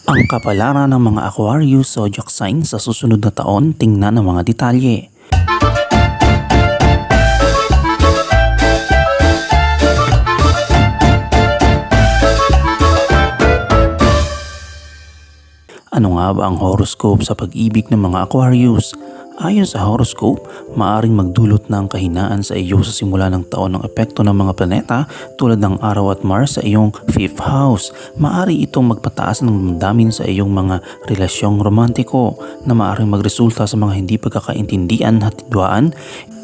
Ang kapalaran ng mga Aquarius zodiac sign sa susunod na taon, tingnan ang mga detalye. Ano nga ba ang horoscope sa pag-ibig ng mga Aquarius? Ayon sa horoscope, maaring magdulot ng kahinaan sa iyo sa simula ng taon ng epekto ng mga planeta tulad ng Araw at Mars sa iyong 5th house. Maari itong magpataas ng damdamin sa iyong mga relasyong romantiko na maaring magresulta sa mga hindi pagkakaintindihan at hidwaan.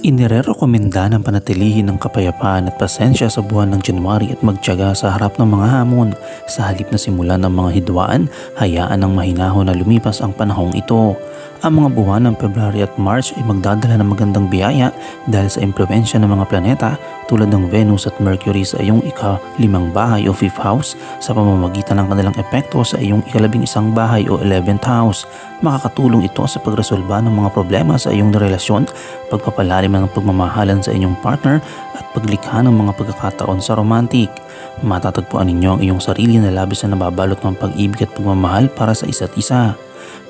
Inirekomenda ng panatilihin ng kapayapaan at pasensya sa buwan ng January at magtiyaga sa harap ng mga hamon. Sa halip na simulan ng mga hidwaan, hayaan ng mahinahon na lumipas ang panahong ito. Ang mga buwan ng February at March ay magdadala ng magandang biyaya dahil sa impluwensya ng mga planeta tulad ng Venus at Mercury sa iyong ika-5 bahay o 5th house sa pamamagitan ng kanilang epekto sa iyong ika-11 bahay o 11th house. Makakatulong ito sa pagresolba ng mga problema sa iyong relasyon, pagpapalalim ng pagmamahalan sa inyong partner at paglikha ng mga pagkakataon sa romantic. Matatagpuan ninyo ang iyong sarili na labis na nababalot ng pag-ibig at pagmamahal para sa isa't isa.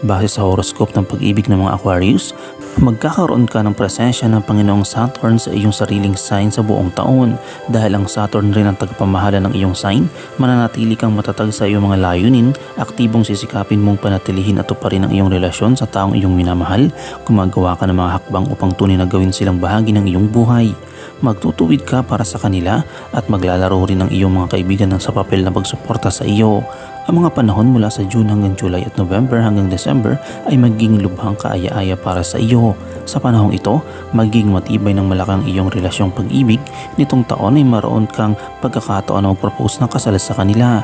Base sa horoscope ng pag-ibig ng mga Aquarius, magkakaroon ka ng presensya ng Panginoong Saturn sa iyong sariling sign sa buong taon. Dahil ang Saturn rin ang tagapamahala ng iyong sign, mananatili kang matatag sa iyong mga layunin, aktibong sisikapin mong panatilihin at tuparin ang iyong relasyon sa taong iyong minamahal, gumagawa ka ng mga hakbang upang tunay na gawin silang bahagi ng iyong buhay. Magtutuwid ka para sa kanila at maglalaro rin ng iyong mga kaibigan sa papel na pagsuporta sa iyo. Ang mga panahon mula sa June hanggang July at November hanggang December ay magiging lubhang kaaya-aya para sa iyo. Sa panahong ito, magiging matibay ng malakang iyong relasyong pag-ibig. Nitong taon ay maroon kang pagkakataon na mag-propose ng kasal sa kanila.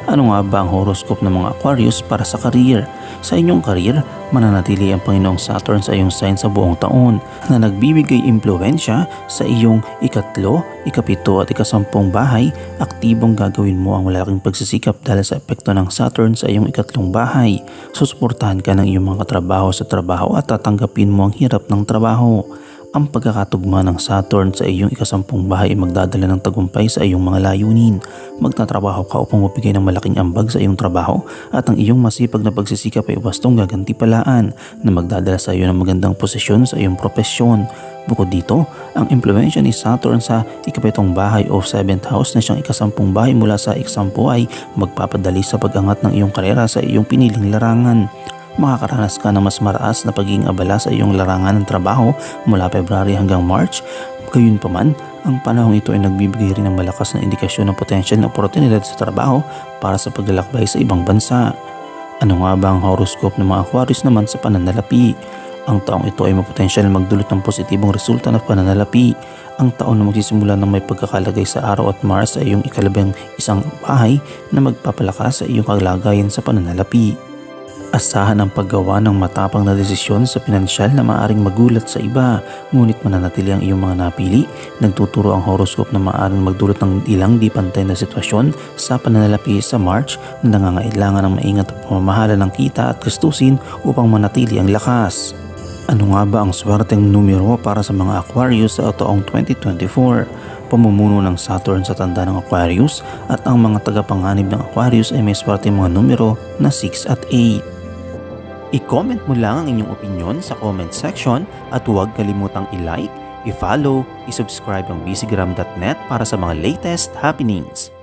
Ano nga ba ang horoscope ng mga Aquarius para sa career? Sa inyong career, mananatili ang Panginoong Saturn sa iyong sign sa buong taon na nagbibigay impluwensya sa iyong ika-3, ika-7 at ika-10 bahay. Aktibong gagawin mo ang malaking pagsisikap dahil sa epekto ng Saturn sa iyong ika-3 bahay. Susuportahan ka ng iyong mga katrabaho sa trabaho at tatanggapin mo ang hirap ng trabaho. Ang pagkakatugma ng Saturn sa iyong ika-10 bahay ay magdadala ng tagumpay sa iyong mga layunin. Magtatrabaho ka upang mabigay ng malaking ambag sa iyong trabaho at ang iyong masipag na pagsisikap ay wastong gagantipalaan na magdadala sa iyo ng magandang posisyon sa iyong propesyon. Bukod dito, ang impluwensya ni Saturn sa ika-7 bahay o 7th house na siyang ika-10 bahay mula sa ika-10 ay magpapadali sa pag-angat ng iyong karera sa iyong piniling larangan. Makakaranas ka ng mas maraas na pagiging abala sa iyong larangan ng trabaho mula February hanggang March. Gayunpaman, ang panahong ito ay nagbibigay rin ng malakas na indikasyon ng potensyal na oportunidad sa trabaho para sa paglalakbay sa ibang bansa. Ano nga ba ang horoscope ng mga Aquarius naman sa pananalapi? Ang taong ito ay mapotensyal na magdulot ng positibong resulta ng pananalapi. Ang taon na magsisimula ng may pagkakalagay sa Araw at Mars sa iyong ika-11 bahay na magpapalakas sa iyong kalagayan sa pananalapi. Asahan ang paggawa ng matapang na desisyon sa pinansyal na maaaring magulat sa iba, ngunit mananatili ang iyong mga napili. Nagtuturo ang horoscope na maaaring magdulot ng ilang di pantay na sitwasyon sa pananalapi sa March na nangangailangan ng maingat at pamamahala ng kita at gastusin upang manatili ang lakas. Ano nga ba ang swerteng numero para sa mga Aquarius sa taong 2024? Pamumuno ng Saturn sa tanda ng Aquarius at ang mga tagapanganib ng Aquarius ay may swerteng mga numero na 6 at 8. I-comment mo lang ang inyong opinion sa comment section at huwag kalimutang i-like, i-follow, i-subscribe ang bcgram.net para sa mga latest happenings.